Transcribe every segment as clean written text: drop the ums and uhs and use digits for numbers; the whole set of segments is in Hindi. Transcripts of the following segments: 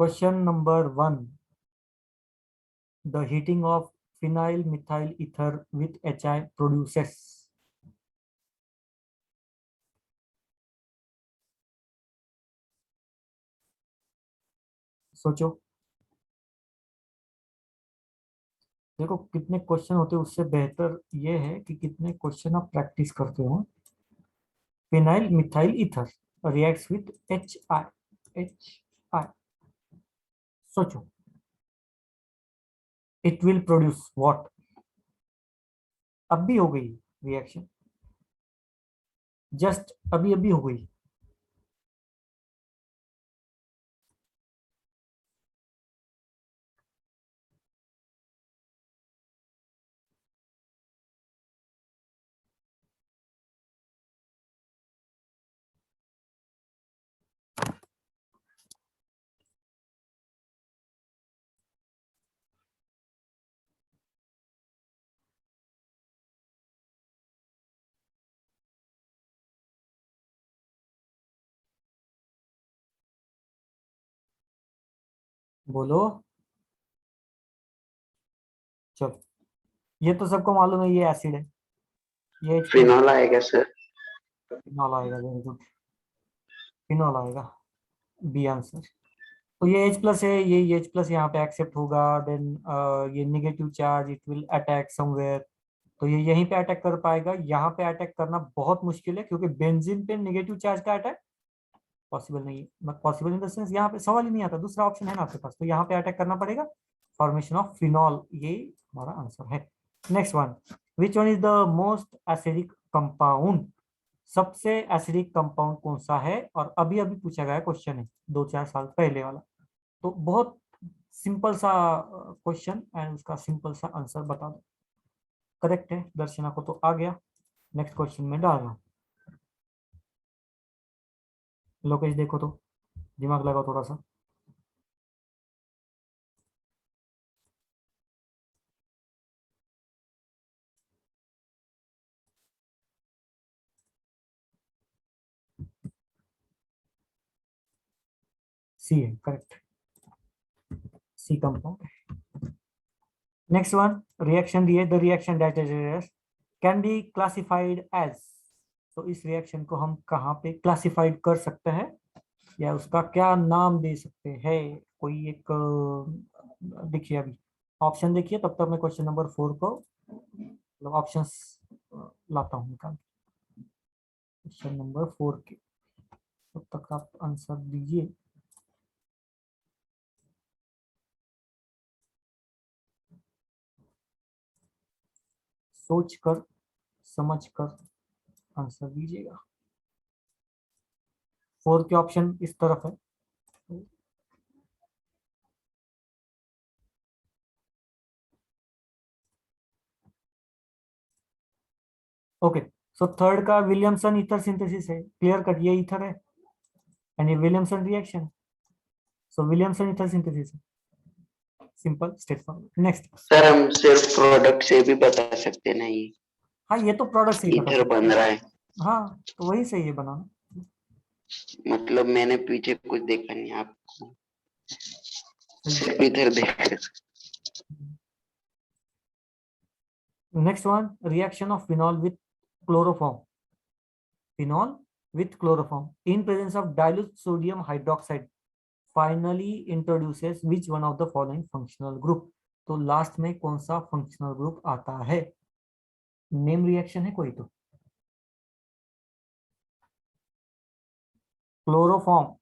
Question number 1, the heating of phenyl methyl ether with HI produces. सोचो, देखो कितने क्वेश्चन होते हैं उससे बेहतर ये है कि कितने क्वेश्चन आप प्रैक्टिस करते हो। Phenyl methyl ether reacts with HI। सोचो, इट विल प्रोड्यूस व्हाट। अब भी हो गई रिएक्शन, जस्ट अभी अभी हो गई। बोलो, चलो। ये तो सबको मालूम है, ये एसिड है, ये H प्लस। फिनॉल आएगा सर। फिनॉल आएगा, वेरी गुड, फिनॉल आएगा, बी आंसर। तो ये H प्लस है, ये H प्लस यहाँ पे एक्सेप्ट होगा, देन ये negative charge it will attack somewhere. तो ये यहीं पे अटैक कर पाएगा, यहाँ पे अटैक करना बहुत मुश्किल है क्योंकि बेंजीन पे नेगेटिव चार्ज का अटैक पॉसिबल नहीं है। पॉसिबल इन द सेंस यहाँ पे सवाल ही नहीं आता, दूसरा ऑप्शन है ना आपके पास, तो यहाँ पे अटैक करना पड़ेगा, फॉर्मेशन ऑफ फिनॉल, ये हमारा आंसर है। Next one, which one is the most acidic compound. सबसे एसिडिक कंपाउंड कौन सा है, और अभी अभी पूछा गया क्वेश्चन है 2-4 साल पहले वाला। तो बहुत सिंपल सा क्वेश्चन एंड उसका सिंपल सा आंसर बता दो। करेक्ट है, दर्शना को तो आ गया। नेक्स्ट क्वेश्चन में डाल रहा हूँ, लोकेश देखो तो, दिमाग लगाओ थोड़ा सा। सी है करेक्ट, सी कंपाउंड है। नेक्स्ट वन, रिएक्शन दिए, the reaction that is can be classified as. तो इस रिएक्शन को हम कहाँ पे क्लासिफाइड कर सकते हैं, या उसका क्या नाम दे सकते हैं। कोई एक देखिए, अभी ऑप्शन देखिए, तब तक मैं क्वेश्चन नंबर 4 को मतलब ऑप्शंस लाता हूँ निकाल, क्वेश्चन नंबर 4 के, तब तक आप आंसर दीजिए। सोच कर समझ कर आंसर दीजिएगा। 4 के ऑप्शन इस तरफ है। ओके, सो थर्ड का विलियमसन ईथर सिंथेसिस है, क्लियर कट, ये ईथर है एंड ये विलियमसन रिएक्शन, सो विलियमसन ईथर सिंथेसिस है, simple straight forward. Next, sir हम सिर्फ प्रोडक्ट से भी बता सकते नहीं, हाँ ये तो प्रोडक्ट से ही पता इधर चलता बन है। रहा है। हाँ तो वही सही है बनाना। मतलब मैंने पीछे कुछ देखा नहीं, आप सही है। सिर्फ इधर देख रहे। Next one, reaction of phenol with chloroform. Phenol with chloroform in presence of dilute sodium hydroxide finally introduces which one of the following functional group. तो लास्ट में कौन सा फंक्शनल ग्रुप आता है, नेम रिएक्शन है कोई तो। क्लोरोफॉर्म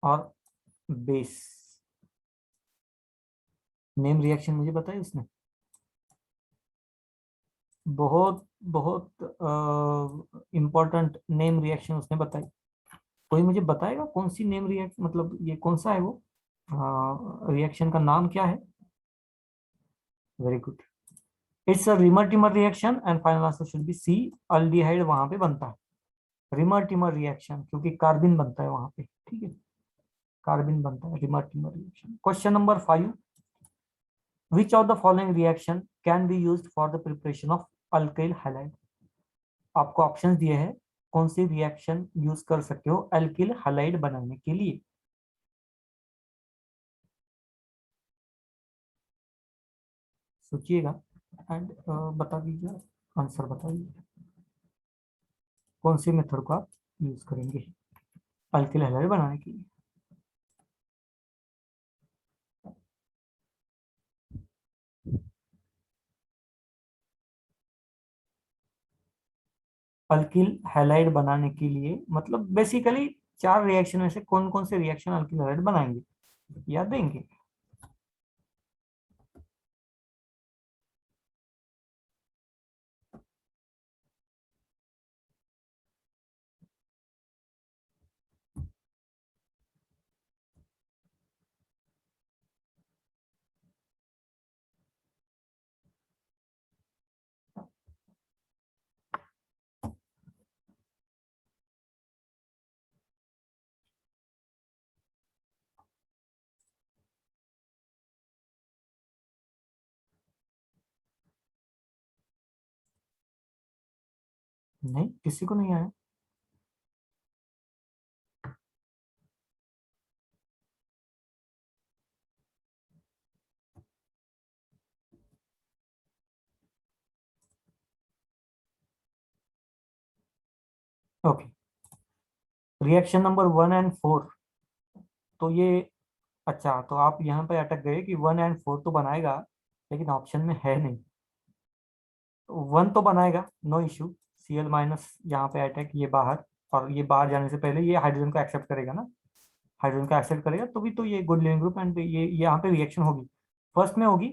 और बेस, नेम रिएक्शन मुझे बताया उसने, बहुत बहुत इंपॉर्टेंट नेम रिएक्शन उसने बताई। कोई मुझे बताएगा कौन सी नेम रिएक्शन, मतलब ये कौन सा है वो रिएक्शन का नाम क्या है। Very good, it's a Reimer Tiemann reaction and final answer should be C, aldehyde वहां पे बनता है, रिमर टिमर रिएक्शन, क्योंकि कार्बिन बनता है वहां पे, ठीक है, कार्बिन बनता है, reamer Tiemann reaction. Question number 5, which of the following reaction can be used for the preparation of alkyl halide. आपको ऑप्शंस दिए हैं, कौन सी रिएक्शन यूज कर सकते हो अल्किल हैलाइड बनाने के लिए? सोचिएगा एंड बता दीजिए, आंसर बताइए। कौन सी मेथड को आप यूज करेंगे अल्किल हैलाइड बनाने के लिए? अल्किल हैलाइड बनाने के लिए मतलब बेसिकली चार रिएक्शन में से कौन कौन से रिएक्शन अल्किल हैलाइड बनाएंगे, याद देंगे? नहीं, किसी को नहीं आया। Okay, reaction number 1 and 4। तो ये, अच्छा तो आप यहाँ पे अटक गए कि 1 एंड 4 तो बनाएगा, लेकिन ऑप्शन में है नहीं। 1 तो बनाएगा, नो इश्यू। Cl- यहाँ पे अटैक, ये बाहर, और ये बाहर जाने से पहले ये हाइड्रोजन को एक्सेप्ट करेगा ना, हाइड्रोजन को एक्सेप्ट करेगा तो भी तो ये गुड लिविंग ग्रुप, एंड ये यहाँ पे रिएक्शन होगी, फर्स्ट में होगी।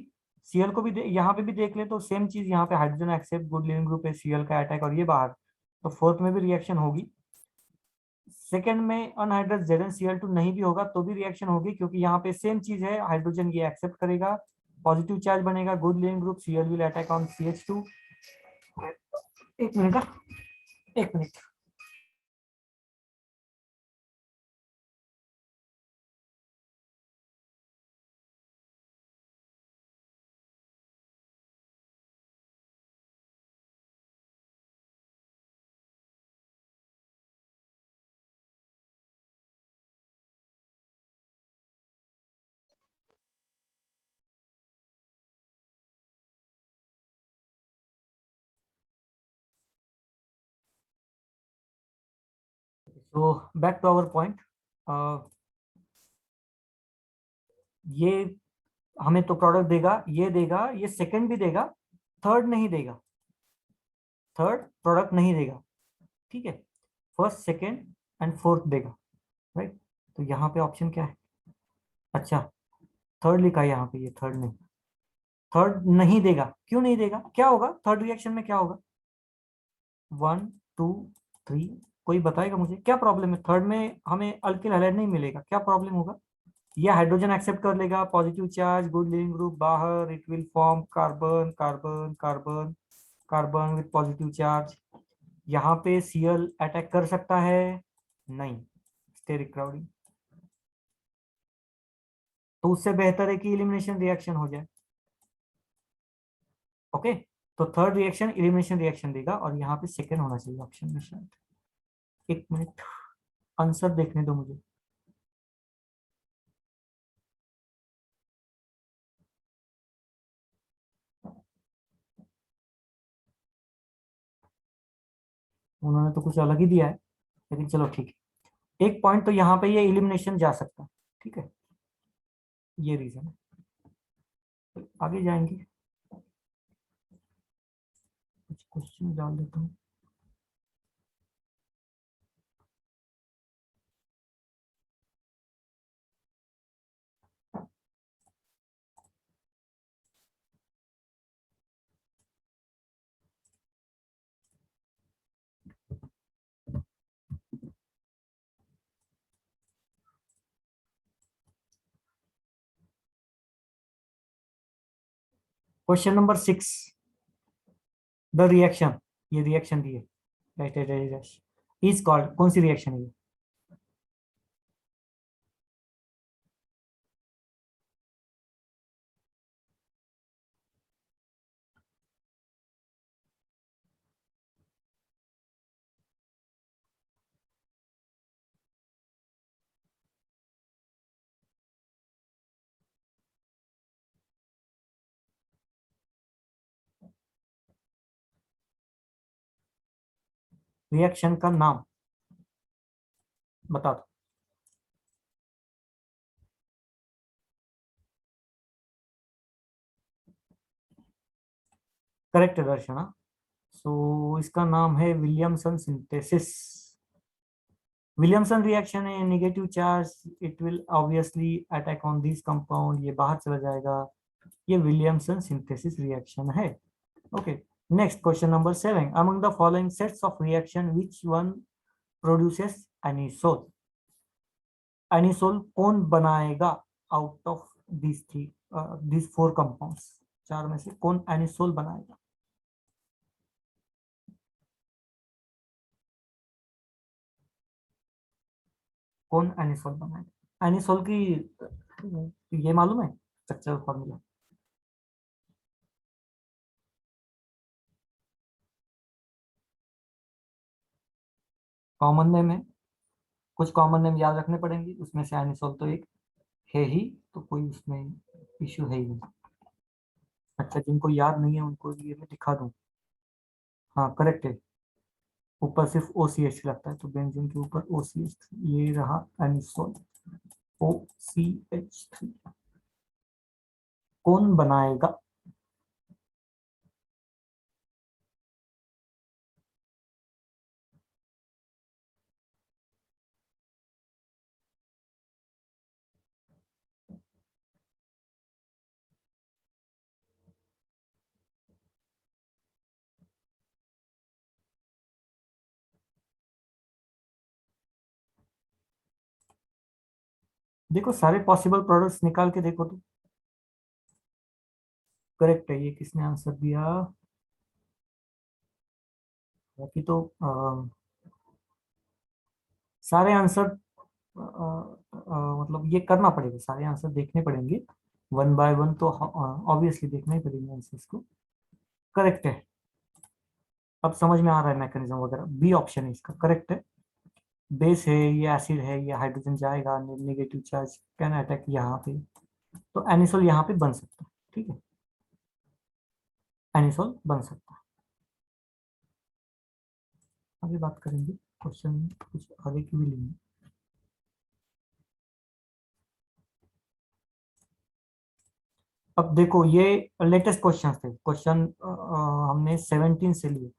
Cl को भी यहाँ पे भी देख ले तो सेम चीज, यहाँ पे hydrogen except good leaving group है, Cl का अटैक और ये बाहर, तो फोर्थ में भी रिएक्शन होगी। सेकंड में अनहाइड्रस ZnCl2 नहीं भी होगा तो भी रिएक्शन होगी, क्योंकि यहाँ पे सेम चीज है, हाइड्रोजन ये एक्सेप्ट करेगा, पॉजिटिव चार्ज बनेगा, good leaving group, Cl will attack on CH2। एक मिनट का, एक मिनट। तो बैक टू आवर पॉइंट, ये हमें तो प्रोडक्ट देगा, ये सेकंड भी देगा, थर्ड नहीं देगा, थर्ड प्रोडक्ट नहीं देगा, ठीक है। फर्स्ट, सेकंड एंड फोर्थ देगा, राइट। तो यहाँ पे ऑप्शन क्या है? अच्छा, थर्ड लिखा है यहाँ पे, ये थर्ड नहीं, थर्ड नहीं देगा। क्यों नहीं देगा, क्या होगा थर्ड रिएक्शन में, क्या होगा? 1 2 3, कोई बताएगा मुझे क्या प्रॉब्लम है थर्ड में? हमें अल्किल हैलाइड नहीं मिलेगा, क्या प्रॉब्लम होगा? यह हाइड्रोजन एक्सेप्ट कर लेगा, positive charge, good leaving group बाहर, it will form carbon carbon carbon, carbon with positive charge. यहाँ पे Cl अटैक कर सकता है? नहीं, स्टेरिक क्राउडिंग। तो उससे बेहतर है कि इलिमिनेशन रिएक्शन हो जाए। ओके, तो थर्ड रिएक्शन इलिमिनेशन रिएक्शन देगा, और यहाँ पे सेकंड होना चाहिए ऑप्शन में शायद। एक मिनट, आंसर देखने दो मुझे। उन्होंने तो कुछ अलग ही दिया है, लेकिन चलो ठीक है। एक पॉइंट तो यहाँ पे ये इलिमिनेशन जा सकता है, ठीक है, ये रीजन है। तो आगे जाएंगे, कुछ क्वेश्चन डाल देता हूँ। क्वेश्चन नंबर 6, द रिएक्शन, ये रिएक्शन दी है, इज कॉल्ड, कौन सी रिएक्शन है ये? रिएक्शन का नाम बता दो। करेक्ट है दर्शना। सो इसका नाम है विलियमसन सिंथेसिस। विलियमसन रिएक्शन है, negative charge, it will obviously attack on this compound, ये बाहर चला जाएगा। ये विलियमसन सिंथेसिस रिएक्शन है। Okay, next question number 7, among the following sets of reaction which one produces anisole. Anisole कौन बनाएगा out of this three, this four compounds, चार में से कौन एनिसोल बनाएगा? कौन एनिसोल बनाएगा? एनिसोल की ये मालूम है स्ट्रक्चरल फॉर्मूला? कॉमन नेम है, कुछ कॉमन नेम याद रखने पड़ेंगे, उसमें से एनिसोल तो एक है ही, तो कोई उसमें इश्यू है ही नहीं। अच्छा, जिनको याद नहीं है उनको ये मैं दिखा दूं। हाँ करेक्ट है, ऊपर सिर्फ ओ सी एच लगता है, तो बेंजीन के ऊपर ओ सी एच, ये रहा एनिसोल, ओ सी एच थ्री। कौन बनाएगा? देखो सारे पॉसिबल प्रोडक्ट्स निकाल के देखो तो। करेक्ट है, ये किसने आंसर दिया? बाकी तो सारे आंसर मतलब ये करना पड़ेगा, सारे आंसर देखने पड़ेंगे वन बाय वन, तो ऑब्वियसली देखना ही पड़ेंगे आंसर्स को। करेक्ट है, अब समझ में आ रहा है मैकेनिज्म वगैरह। बी ऑप्शन है इसका करेक्ट है। बेस है, ये एसिड है, ये हाइड्रोजन जाएगा, नेगेटिव चार्ज कैन अटैक यहाँ पे, तो एनिसोल यहाँ पे बन सकता है। ठीक है, एनिसोल बन सकता है। आगे बात करेंगे, क्वेश्चन कुछ आगे की भी लेंगे। अब देखो ये लेटेस्ट क्वेश्चन थे, क्वेश्चन हमने 17 से लिए।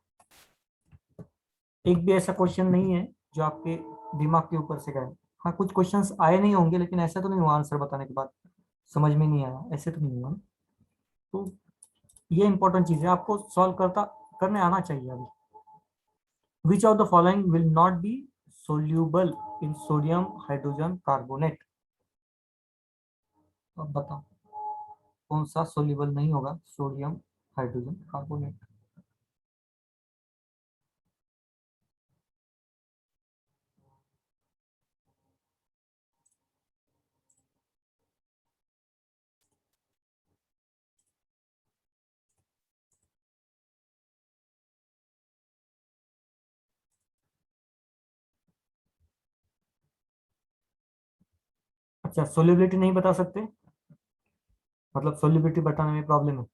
एक भी ऐसा क्वेश्चन नहीं है जो आपके दिमाग के ऊपर से गए। हाँ कुछ क्वेश्चंस आए नहीं होंगे, लेकिन ऐसा तो नहीं हुआ आंसर बताने के बाद समझ में नहीं आया, ऐसे तो नहीं हुआ ना। तो ये इंपॉर्टेंट चीज है, आपको सॉल्व करने आना चाहिए अभी। Which of the following will not be soluble in sodium hydrogen carbonate? अब बताओ कौन सा सोल्यूबल नहीं होगा सोडियम हाइड्रोजन कार्बोनेट? अच्छा, सोल्यूबिलिटी नहीं बता सकते, मतलब सोल्यूबिलिटी बताने में प्रॉब्लम है?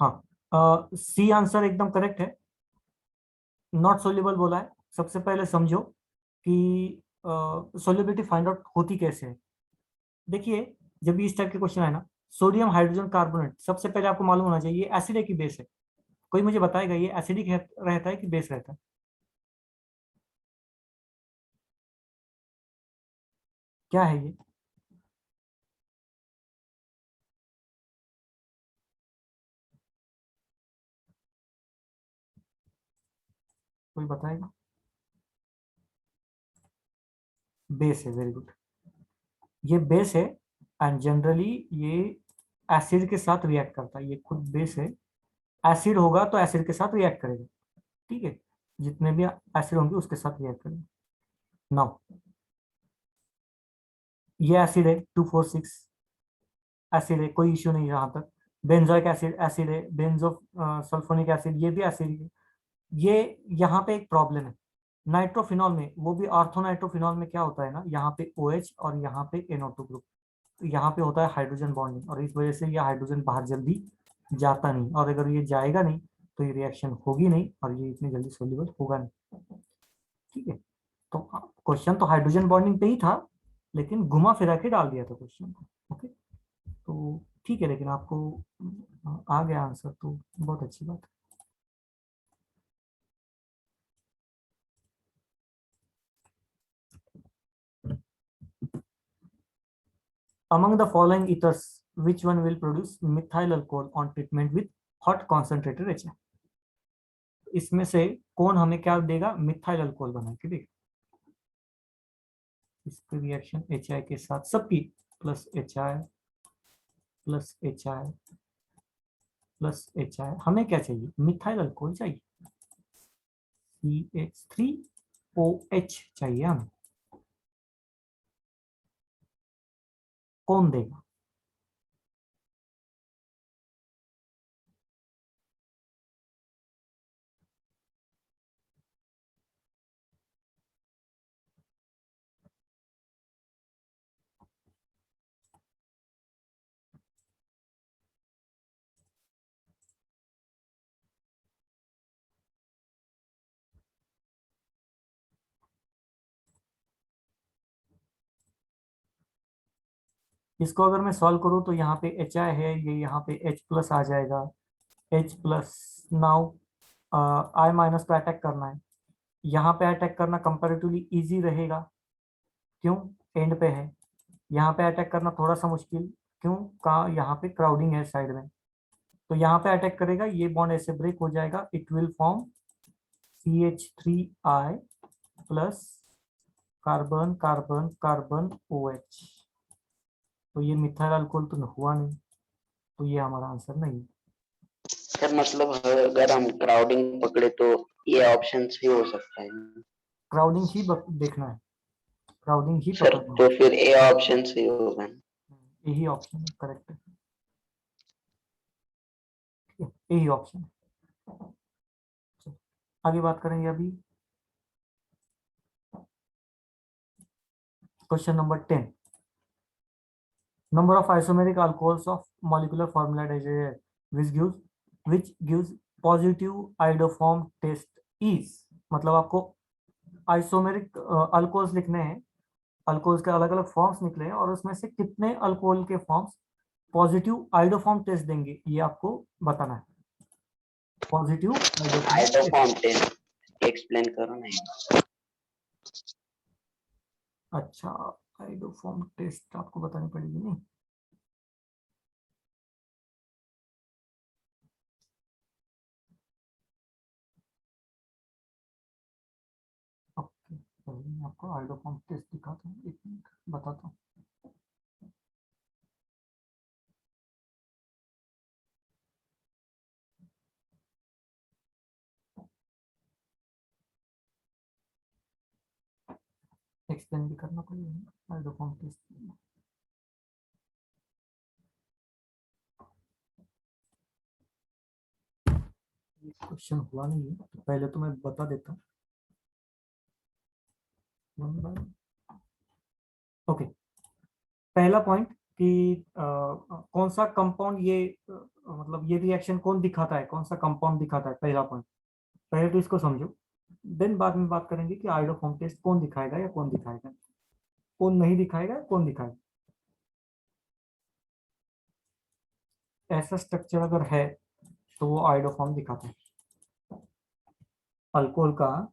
हाँ, सी आंसर एकदम करेक्ट है, नॉट सोल्यूबल बोला है। सबसे पहले समझो कि सोल्यूबिलिटी फाइंड आउट होती कैसे है। देखिए, जब भी इस टाइप के क्वेश्चन आए ना, सोडियम हाइड्रोजन कार्बोनेट, सबसे पहले आपको मालूम होना चाहिए एसिड है कि बेस है। कोई मुझे बताएगा ये एसिडिक रहता है कि बेस रहता है? क्या है ये? कोई बताएगा? बेस है, वेरी गुड, ये बेस है। एंड जनरली ये एसिड के साथ रिएक्ट करता है, ये खुद बेस है। एसिड होगा तो एसिड के साथ रिएक्ट करेगा, ठीक है, जितने भी एसिड होंगे उसके साथ रिएक्ट करेगा। नाउ ये एसिड है 246, एसिड है, कोई इश्यू नहीं यहाँ तक। बेंजोइक एसिड एसिड है, बेंजो सल्फोनिक एसिड ये भी एसिड है। ये यहाँ पे एक प्रॉब्लम है, नाइट्रोफिनॉल में, वो भी ऑर्थोनाइट्रोफिनॉल में क्या होता है ना, यहाँ पे OH और यहाँ पे NO2 ग्रुप, तो यहाँ पे होता है हाइड्रोजन बॉन्डिंग, और इस वजह से ये हाइड्रोजन बाहर जल्दी जाता नहीं, और अगर ये जाएगा नहीं तो ये रिएक्शन होगी नहीं और ये इतनी जल्दी सोल्यूबल होगा नहीं। ठीक है, तो क्वेश्चन तो हाइड्रोजन बॉन्डिंग पे ही था, लेकिन घुमा फिरा के डाल दिया था क्वेश्चन को। ओके, तो ठीक है, लेकिन आपको आ गया आंसर तो बहुत अच्छी बात है। Among the following ethers, which one will produce methyl alcohol on treatment with hot concentrated HI? इसमें से कौन हमें क्या देगा, मिथाइल अल्कोहल बना के देगा। इसकी रिएक्शन HI के साथ सबकी, plus HI plus HI plus HI, हमें क्या चाहिए, मिथाइल अल्कोहल चाहिए, CH3OH चाहिए हमें, कौन देगा। इसको अगर मैं सॉल्व करूं तो यहाँ पे HI है, ये यहाँ पे H प्लस आ जाएगा, H plus. Now I minus पे अटैक करना है, यहाँ पे अटैक करना कंपैरेटिवली इजी रहेगा, क्यों, एंड पे है। यहाँ पे अटैक करना थोड़ा सा मुश्किल, क्यों, का यहाँ पे क्राउडिंग है साइड में, तो यहाँ पे अटैक करेगा, ये बॉन्ड ऐसे ब्रेक हो जाएगा, it will form CH3I plus carbon carbon carbon OH, तो ये मिथाइल अल्कोहल तो हुआ नहीं, तो ये हमारा आंसर नहीं। सर मतलब अगर हम क्राउडिंग पकड़े तो ये ऑप्शन ही हो सकता है। क्राउडिंग ही देखना है, क्राउडिंग ही सर पकड़ना तो फिर ए ऑप्शन सही होगा। है, यही ऑप्शन है, करेक्ट है, यही ऑप्शन है। आगे बात करेंगे अभी, question number 10, number of isomeric alcohols of molecular formula diagram which gives positive iodoform test is, मतलब आपको आइसोमेरिक अल्कोहल्स लिखने हैं, अल्कोहल्स के अलग अलग फॉर्म्स निकले हैं और उसमें से कितने अल्कोहल के फॉर्म्स पॉजिटिव आइडोफॉर्म टेस्ट देंगे, ये आपको बताना है। Positive iodoform test, iodoform test explain करो ना। अच्छा, आइडोफॉर्म टेस्ट आपको बतानी पड़ेगी नहीं, ओके, मैं आपको आइडोफॉर्म टेस्ट दिखाता हूँ, एक मिनट बताता हूँ। एक्सप्लेन भी करना पड़ेगा आइडोफॉर्म टेस्ट। क्वेश्चन हुआ नहीं है तो पहले तो मैं बता देता हूँ। ओके, पहला पॉइंट कि कौन सा कंपाउंड ये मतलब ये रिएक्शन कौन दिखाता है, कौन सा कंपाउंड दिखाता है, पहला पॉइंट, पहले तो इसको समझो, देन बाद में बात करेंगे कि आइडोफॉर्म टेस्ट कौन दिखाएगा या कौन दिखाएगा, कौन नहीं दिखाएगा, कौन दिखाएगा। ऐसा स्ट्रक्चर अगर है तो वो आइडोफॉर्म दिखाता है, अल्कोहल का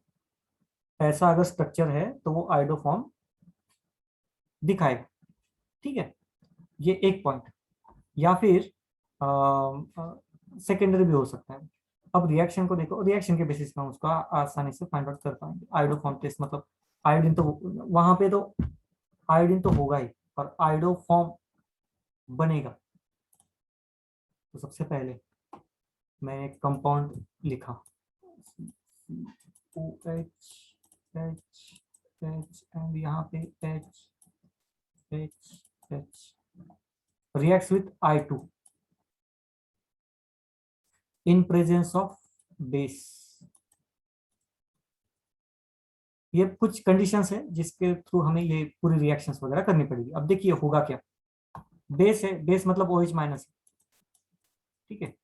ऐसा अगर स्ट्रक्चर है तो वो आइडोफॉर्म दिखाएगा। ठीक है, ये एक पॉइंट, या फिर सेकेंडरी भी हो सकता है। अब रिएक्शन को देखो, रिएक्शन के बेसिस पे हम उसका आसानी से फाइंड आउट कर पाएंगे। आयोडोफॉर्म टेस्ट मतलब आयोडीन तो वहां पे तो आयोडीन तो होगा ही, पर आयोडोफॉर्म बनेगा, तो सबसे पहले मैंने एक कंपाउंड लिखा OH H H एंड यहाँ पे H H H reacts with I2 in presence of base, ये कुछ कंडीशंस है जिसके थ्रू हमें ये पूरी रिएक्शंस वगैरह करनी पड़ेगी। अब देखिए होगा क्या, बेस है, बेस मतलब OH माइनस, ठीक है।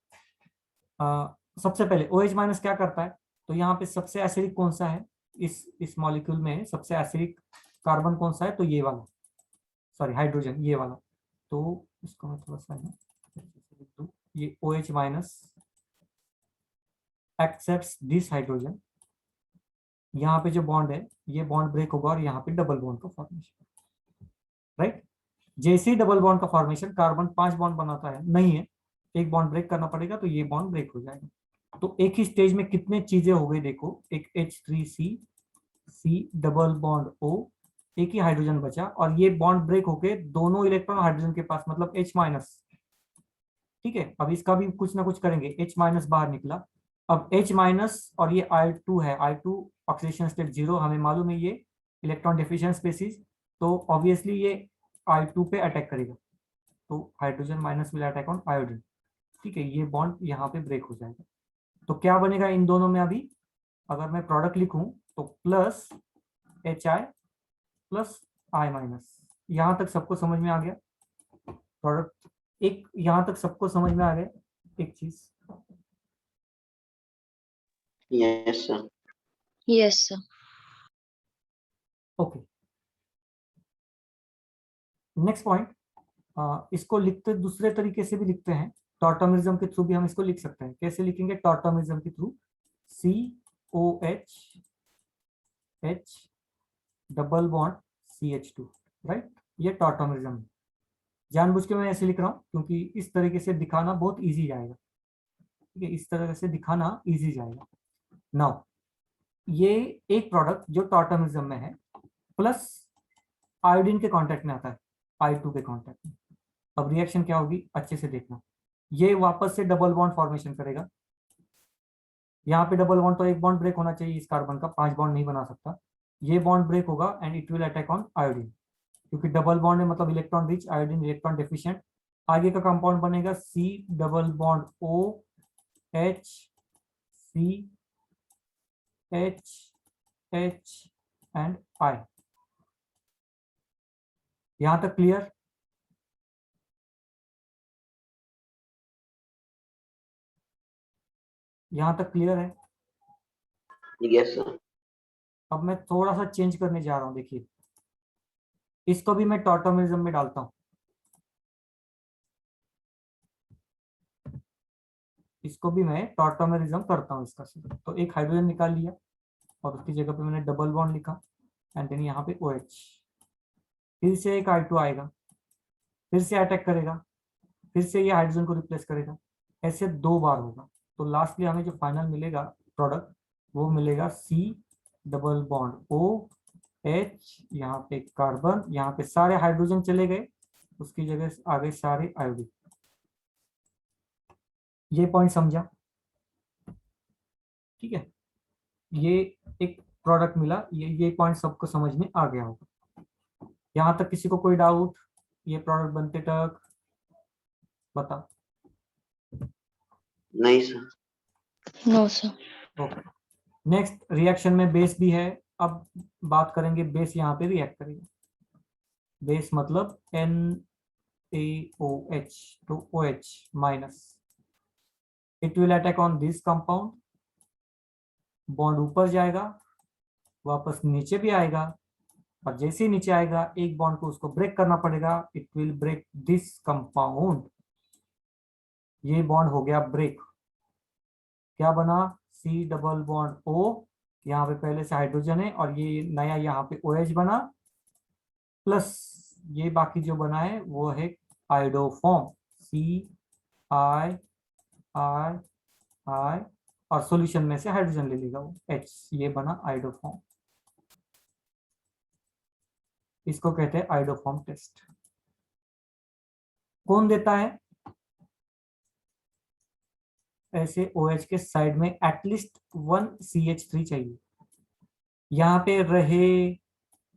सबसे पहले OH माइनस क्या करता है, तो यहाँ पे सबसे एसिडिक कौन सा है, इस मॉलिक्यूल में सबसे एसिडिक कार्बन कौन सा है, तो ये वाला, सॉरी हाइड्रोजन, ये वाला। तो इसको मैं थोड़ा सा लिख दूं, ये OH minus accepts this hydrogen, यहाँ पे जो बॉन्ड है ये बॉन्ड ब्रेक होगा और यहाँ पे डबल बॉन्ड का फॉर्मेशन, राइट। जैसे ही डबल बॉन्ड का फॉर्मेशन, कार्बन 5 बॉन्ड बनाता है, नहीं है, एक बॉन्ड ब्रेक करना पड़ेगा, तो ये बॉन्ड ब्रेक हो जाएगा। तो एक ही स्टेज में कितने चीजें हो गई देखो, एक H3C डबल बॉन्ड O, एक ही हाइड्रोजन बचा, और ये बॉन्ड ब्रेक होके दोनों इलेक्ट्रॉन हाइड्रोजन के पास, मतलब H माइनस, ठीक है। अब इसका भी कुछ ना कुछ करेंगे, H माइनस बाहर निकला, अब H माइनस और ये I2 है, I2 ऑक्सीडेशन स्टेट 0, हमें मालूम है ये इलेक्ट्रॉन डेफिशिएंट स्पेसीज, तो ऑब्वियसली ये I2 पे अटैक करेगा, तो hydrogen minus will attack on iodine, ठीक है। ये बॉन्ड यहाँ पे ब्रेक हो जाएगा। तो क्या बनेगा इन दोनों में, अभी अगर मैं प्रोडक्ट लिखूं तो plus HI plus I minus, यहां तक सबको समझ में आ गया प्रोडक्ट, एक यहां तक सबको समझ में आ गया एक चीज। Yes, sir. Yes, sir. Okay, next point, इसको लिखते दूसरे तरीके से भी लिखते हैं, टॉर्टोमेरिज्म के थ्रू भी हम इसको लिख सकते हैं। कैसे लिखेंगे टॉर्टोमेरिज्म के through, COH H double bond CH2, right. ये टॉर्टोमेरिज्म है। जानबूझ के मैं ऐसे लिख रहा हूँ क्योंकि इस तरीके से दिखाना बहुत इजी जाएगा, ठीक है, इस तरह से दिखाना इजी जाएगा। नाउ ये एक प्रोडक्ट जो टॉर्टोमेरिज्म में है, प्लस आयोडीन के कांटेक्ट में आता है, I2 के कांटेक्ट में। अब रिएक्शन क्या होगी अच्छे से देखना, ये वापस से डबल बॉन्ड फॉर्मेशन करेगा, यहाँ पे डबल बॉन्ड, तो एक बॉन्ड ब्रेक होना चाहिए इस कार्बन का, 5 बॉन्ड नहीं बना सकता, ये बॉन्ड ब्रेक होगा and it will attack on iodine, क्योंकि डबल बॉन्ड है मतलब electron rich, iodine electron deficient. आगे का कंपाउंड बनेगा C double bond O H C H H and I। यहां तक क्लियर? यहां तक क्लियर है? Yes, sir. अब मैं थोड़ा सा चेंज करने जा रहा हूं, देखिए इसको भी मैं टॉर्टोमेरिज्म में डालता हूं, इसको भी मैं टॉर्टोमेरिज्म करता हूं इसका सिर्फ। तो एक हाइड्रोजन निकाल लिया और उसकी जगह पे मैंने डबल बॉन्ड लिखा एंड देन यहाँ पे OH, फिर से एक I2 आएगा, फिर से अटैक करेगा, फिर से ये हाइड्रोजन को रिप्लेस करेगा, ऐसे 2 बार होगा। तो लास्टली हमें जो फाइनल मिलेगा प्रोडक्ट, वो मिलेगा C डबल बॉन्ड OH, यहाँ पे कार्बन, यहाँ पे सारे हाइड्रोजन चले गए, उसकी जगह आ गए सारे आयोडीन। ये पॉइंट समझा? ठीक है, ये एक प्रोडक्ट मिला, ये पॉइंट सबको समझ में आ गया होगा। यहाँ तक किसी को कोई डाउट ये प्रोडक्ट बनते तक? बता। नहीं sir. No, sir. Okay, next reaction में बेस भी है। अब बात करेंगे बेस यहाँ पे रिएक्ट करेगा, बेस मतलब NaOH, तो OH minus, it will attack on this compound, bond ऊपर जाएगा, वापस नीचे भी आएगा, और जैसे ही नीचे आएगा एक बॉन्ड को उसको ब्रेक करना पड़ेगा, it will break this compound. ये बॉन्ड हो गया ब्रेक, क्या बना C डबल बॉन्ड O, यहाँ पे पहले से हाइड्रोजन है और ये नया यहाँ पे OH बना, प्लस ये बाकी जो बना है वो है आयोडोफॉर्म, CI और सॉल्यूशन में से हाइड्रोजन ले लेगा वो H, ये बना आयोडोफॉर्म। इसको कहते हैं आयोडोफॉर्म टेस्ट। कौन देता है? ऐसे OH के साइड में एटलीस्ट 1 CH3 चाहिए, यहाँ पे रहे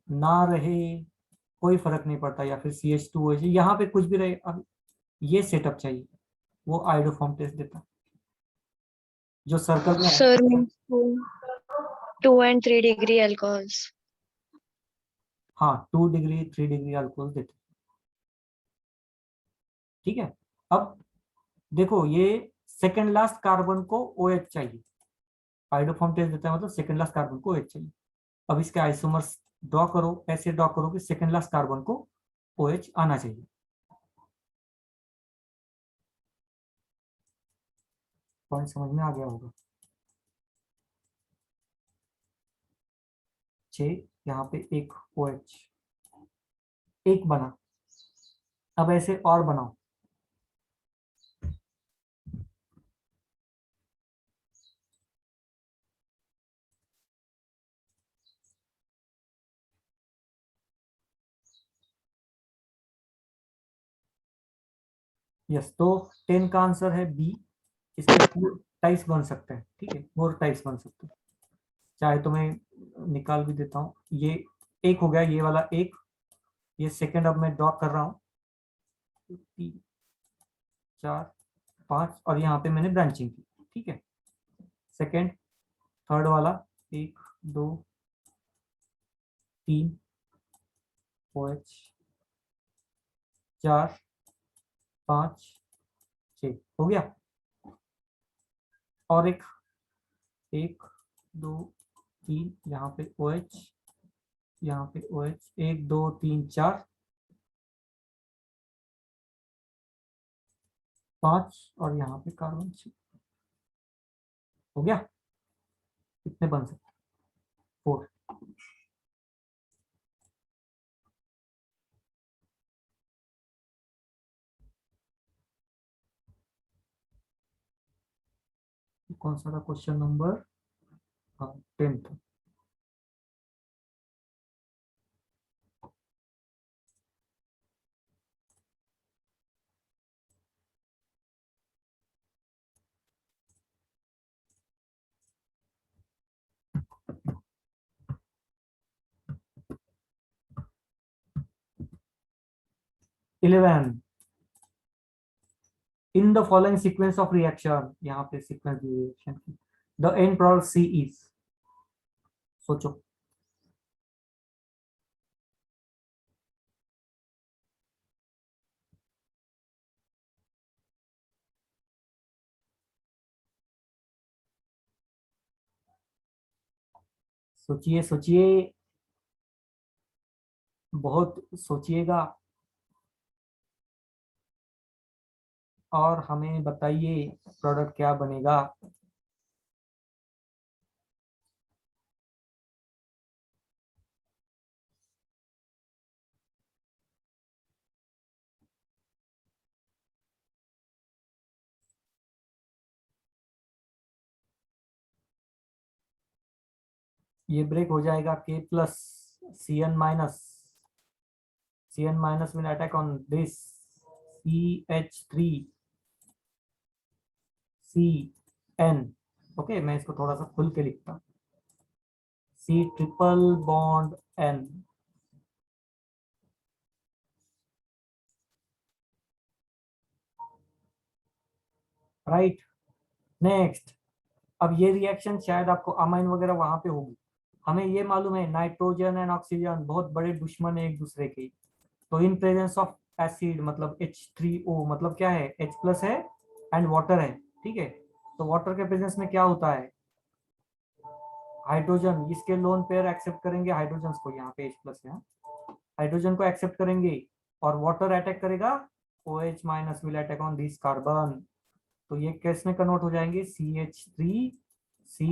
ना रहे कोई फर्क नहीं पड़ता, या फिर CH2OH, यहाँ पे कुछ भी रहे, अब ये सेटअप चाहिए, वो आयोडोफॉर्म टेस्ट देता है। जो सर्कल में Sir, means 2 and 3 degree alcohols. हाँ 2 डिग्री 3 डिग्री अल्कोहल देते हैं। ठीक है, अब देखो ये सेकेंड लास्ट कार्बन को OH चाहिए, हाइड्रोफॉर्म टेस्ट देता है मतलब सेकेंड लास्ट कार्बन को OH चाहिए। अब इसके आइसोमर्स ड्रॉ करो, ऐसे ड्रॉ करो कि सेकेंड लास्ट कार्बन को OH आना चाहिए। पॉइंट समझ में आ गया होगा। 6 यहाँ पे एक OH एक बना, अब ऐसे और बनाओ। यस, तो 10 का आंसर है बी। इसके 4 टाइप्स बन सकते हैं, ठीक है, 4 टाइप्स बन सकते हैं। चाहे तो मैं निकाल भी देता हूँ, ये एक हो गया, ये वाला एक, ये सेकंड अब मैं ड्रॉ कर रहा हूँ, 3 4 5 और यहाँ पे मैंने ब्रांचिंग की, ठीक है। सेकंड थर्ड वाला 1 2 3 OH 4 5 6 हो गया। और एक 1 2 3 यहाँ पे OH, यहाँ पे OH 1 2 3 4 5 और यहाँ पे कार्बन 6 हो गया। कितने बन सकते? 4। कौन सा था question number 10th। Eleven, in the following sequence of reaction, यहाँ पे सीक्वेंस रिएक्शन की, the end product C is, सोचो। सोचिए सोचिए, बहुत सोचिएगा और हमें बताइए प्रोडक्ट क्या बनेगा। ये ब्रेक हो जाएगा K plus Cn minus, Cn minus will attack on this CH3 CN। Okay, मैं इसको थोड़ा सा खुल के लिखता हूँ, C triple bond N। Right, next. अब ये रिएक्शन शायद आपको अमाइन वगैरह वहां पे होगी, हमें ये मालूम है नाइट्रोजन एंड ऑक्सीजन बहुत बड़े दुश्मन है एक दूसरे के। तो इन प्रेजेंस ऑफ एसिड मतलब H3O मतलब क्या है, H प्लस है एंड वाटर है, ठीक है। तो वाटर के प्रेजेंस में क्या होता है, हाइड्रोजन इसके लोन पेयर एक्सेप्ट करेंगे हाइड्रोजन को, यहाँ पे H प्लस है, हाइड्रोजन को एक्सेप्ट करेंगे और वाटर अटैक करेगा, OH minus will attack on this carbon. तो ये कैस में कन्वर्ट हो जाएंगे, CH3 C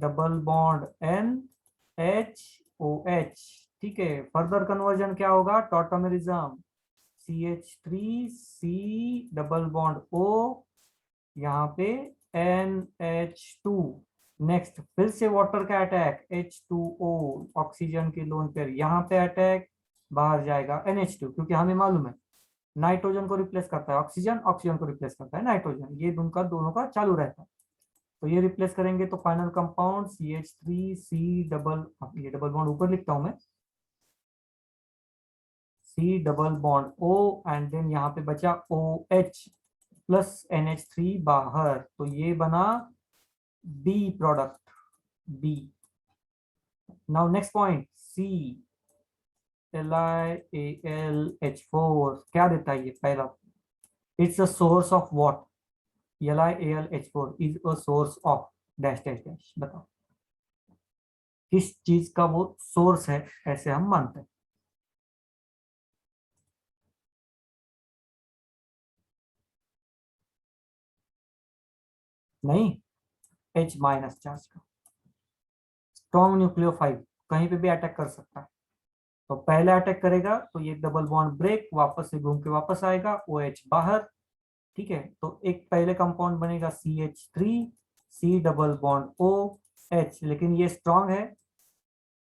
double bond N HOH, ठीक है। फर्दर कन्वर्जन क्या होगा, tautomerism, CH3 C double bond O, यहाँ पे NH2। नेक्स्ट फिर से वाटर का अटैक, H2O ऑक्सीजन के लोन पेयर यहाँ पे अटैक, बाहर जाएगा NH2, क्योंकि हमें मालूम है नाइट्रोजन को रिप्लेस करता है ऑक्सीजन, ऑक्सीजन को रिप्लेस करता है नाइट्रोजन, ये उनका दोनों का चालू रहता है। तो ये रिप्लेस करेंगे तो final compound CH3 C double, ये डबल बॉन्ड ऊपर लिखता हूं मैं, C double bond O and then यहाँ पे बचा OH प्लस NH3 बाहर, तो ये बना B product, B। Now next point C, LiAlH4 क्या देता है ये पहला? It's a source of what? LiAlH4 is a source of dash dash dash, बताओ किस चीज का वो सोर्स है, ऐसे हम मानते हैं। नहीं, H माइनस चार्ज का। स्ट्रॉन्ग न्यूक्लियोफाइल कहीं पे भी अटैक कर सकता है, तो पहले अटैक करेगा तो ये डबल बॉन्ड ब्रेक, वापस से घूम के वापस आएगा, OH बाहर। ठीक है, तो एक पहले कंपाउंड बनेगा CH3, C double bond OH, लेकिन ये स्ट्रॉन्ग है।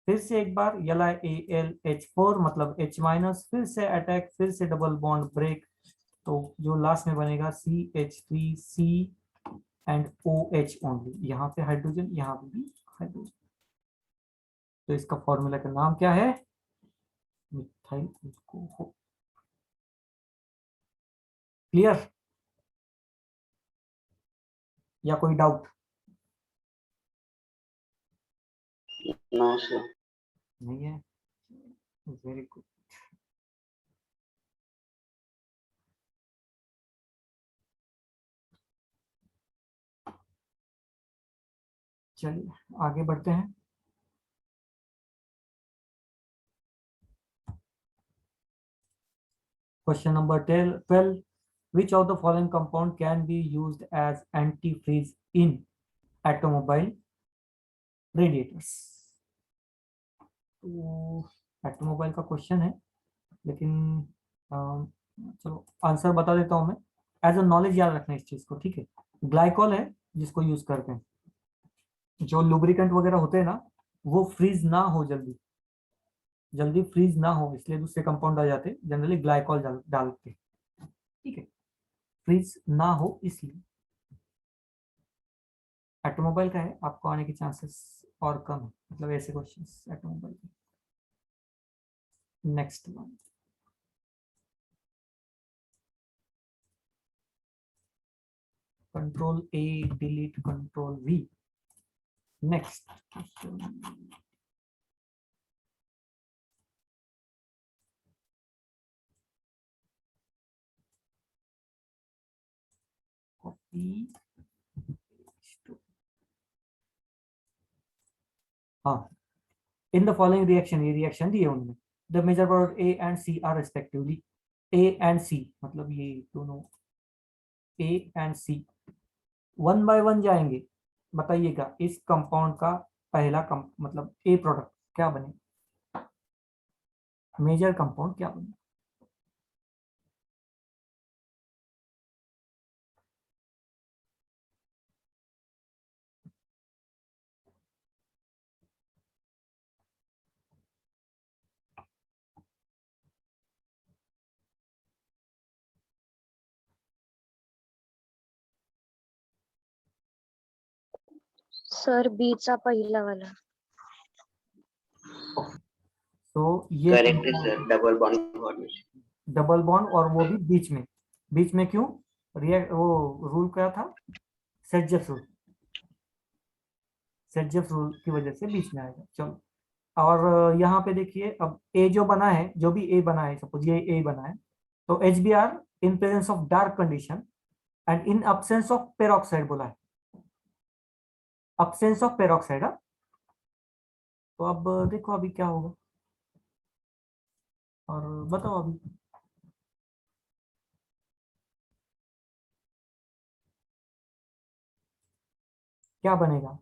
फिर से एक बार LiAlH4 मतलब H माइनस, फिर से अटैक, फिर से डबल बॉन्ड ब्रेक, तो जो लास्ट में बनेगा CH3C एंड OH ओनली। यहाँ पे हाइड्रोजन, यहाँ पे भी हाइड्रोजन। तो इसका फॉर्मूला का नाम क्या है? Methyl alcohol. क्लियर या कोई डाउट? No sir. नहीं है, वेरी गुड। चलिए आगे बढ़ते हैं। Question number 12, which of the following compound can be used as antifreeze in automobile radiators? तो ऑटोमोबाइल का क्वेश्चन है, लेकिन चलो आंसर बता देता हूं मैं। एज अ नॉलेज याद रखना इस चीज को, ठीक है। ग्लाइकॉल है जिसको यूज करते हैं, जो लुब्रिकेंट वगैरह होते हैं ना, वो फ्रीज ना हो, जल्दी जल्दी फ्रीज ना हो, इसलिए दूसरे कंपाउंड आ जाते हैं, जनरली ग्लाइकॉल डालते हैं, ठीक है, फ्रीज ना हो इसलिए। ऑटोमोबाइल का है, आपको आने के चांसेस और कम है, मतलब ऐसे क्वेश्चंस ऑटोमोबाइल के। Next one, control A delete control V। Next copy, हाँ, इन द फॉलोइंग रिएक्शन, ये रिएक्शन दिए उन्होंने, the major product A and C are respectively, A and C मतलब ये दोनों A and C one by one जाएंगे। बताइएगा इस कंपाउंड का पहला मतलब A प्रोडक्ट क्या बने, मेजर कंपाउंड क्या बने? सर बी चा पहिला वाला. तो ये करेक्ट है sir, double bond formation. Double bond, और वो भी बीच में, बीच में क्यों? रिएक्ट, वो रूल क्या था, सेटजेफ रूल, सेटजेफ रूल की वजह से बीच में आएगा। चलो, और यहाँ पे देखिए, अब ए जो बना है, जो भी ए बना है, सपोज ये ए बना है, तो HBr in presence of dark condition and in absence of peroxide बोला है, अब्सेंस ऑफ पेरोक्साइड। तो अब देखो अभी क्या होगा, और बताओ अभी क्या बनेगा।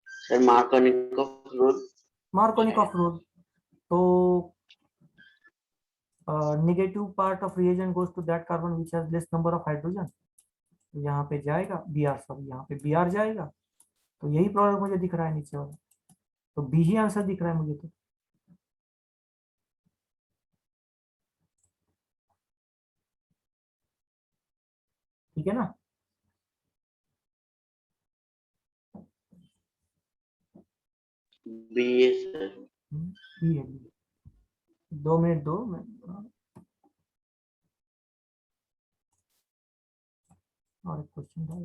Sir Markovnikov rule. Markovnikov rule. तो negative part of reagent goes to that carbon which has less number of hydrogen, तो यहाँ पे जाएगा Br, सॉरी यहाँ पे Br जाएगा, तो यही प्रोडक्ट मुझे दिख रहा है नीचे वाला, तो बी ही आंसर दिख रहा है मुझे तो। ठीक है ना? बी है सर। बी है, बी। 2 मिनट दो, मैं और एक क्वेश्चन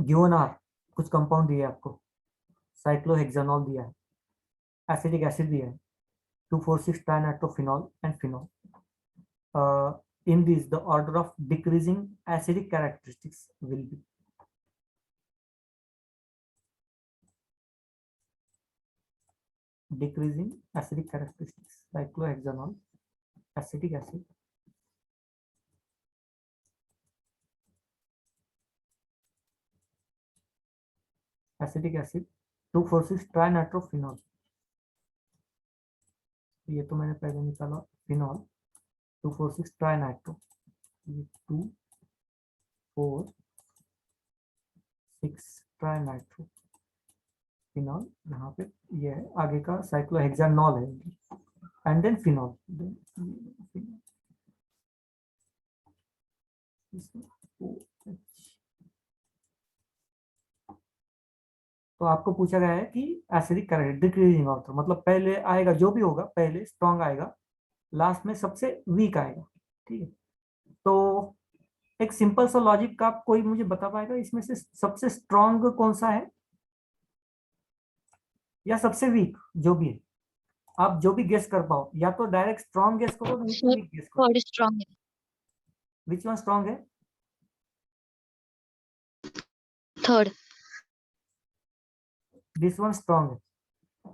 गिवन आर कुछ कंपाउंड दिया है आपको, साइक्लोहेक्सानॉल दिया है, एसिटिक एसिड दिया है, 2,4,6 trinitrophenol and phenol. In this, the order of decreasing acidic characteristics will be decreasing acidic characteristics, cyclohexanol, acetic acid, acetic acid, 2,4,6 trinitrophenol. ये तो मैंने पहले निकाला, फिनॉल 2,4,6 ट्राइनाइट्रो, ये 2,4,6 ट्राइनाइट्रो फिनॉल. यहाँ पे ये है, आगे का साइक्लोहेक्सानॉल है, एंड देन फिनॉल. तो आपको पूछा गया है कि एसिडिक कैरेक्टर डिक्रीजिंग ऑर्थो, मतलब पहले आएगा जो भी होगा, पहले स्ट्रॉन्ग आएगा, लास्ट में सबसे वीक आएगा. ठीक है, तो एक सिंपल सा लॉजिक का आप कोई मुझे बता पाएगा इसमें से सबसे स्ट्रॉन्ग कौन सा है या सबसे वीक, जो भी है आप जो भी गेस कर पाओ, या तो डायरेक्ट स्ट्रॉन्ग गेस करो, नहीं तो वीक गेस करो. थर्ड स्ट्रॉन्ग है. विच वन स्ट्रॉन्ग है? थर्ड. दिस वन स्ट्रॉन्ग है.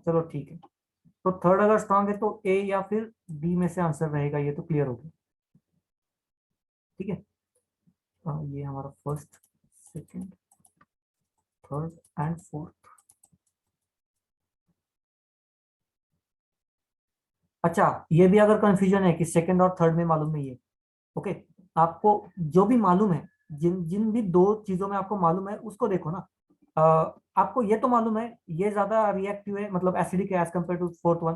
चलो ठीक है, तो थर्ड अगर स्ट्रॉन्ग है तो ए या फिर डी में से आंसर रहेगा, ये तो क्लियर हो गया. ठीक है, ये हमारा first, second, third and fourth. अच्छा, ये भी अगर कंफ्यूजन है कि सेकंड और थर्ड में मालूम नहीं है, ओके, आपको जो भी मालूम है, जिन जिन भी दो चीजों में आपको मालूम है उसको देखो ना. आपको ये तो मालूम है ये ज्यादा रिएक्टिव है, मतलब एसिडिक है as compare to fourth one,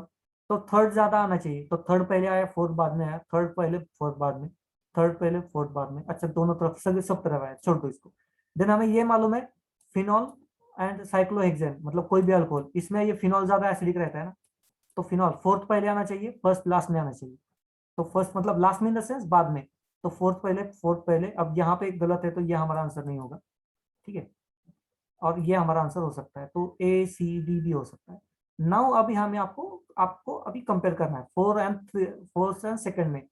तो थर्ड ज्यादा आना चाहिए. तो थर्ड पहले आया, फोर्थ बाद में आया, थर्ड पहले फोर्थ बाद में, थर्ड पहले फोर्थ बाद में. अच्छा, दोनों तरफ सब तरफ आया, छोड़ दो इसको. देन हमें ये मालूम है फिनॉल एंड साइक्लोहेक्सेन, मतलब कोई भी अल्कोहल, इसमें ये फिनॉल ज्यादा एसिडिक रहता है ना, तो फिनॉल फोर्थ पहले आना चाहिए, फर्स्ट लास्ट में आना चाहिए. तो फर्स्ट मतलब लास्ट में इन द सेंस बाद में, तो फोर्थ पहले, फोर्थ पहले. अब यहाँ पे गलत है तो ये हमारा आंसर नहीं होगा. ठीक है, और ये हमारा आंसर हो सकता है, तो ए सी डी भी हो सकता है. नाउ अभी हमें आपको आपको अभी कंपेयर करना है फोर्थ एंड सेकंड में.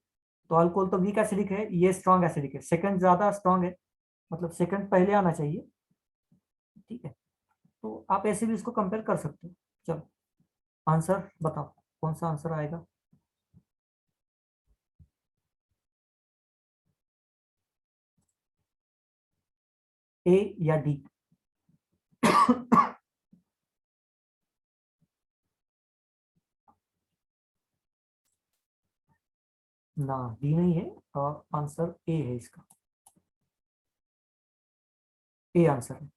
तो अल्कोहल तो वीक एसिडिक है, ये स्ट्रॉन्ग एसिडिक है, सेकंड ज्यादा स्ट्रॉन्ग है, मतलब सेकंड पहले आना चाहिए. ठीक है, तो आप ऐसे भी इसको कंपेयर कर सकते हो. चलो आंसर बताओ, कौन सा आंसर आएगा? ए या डी? ना, डी नहीं है, और आंसर ए है इसका. ए आंसर है.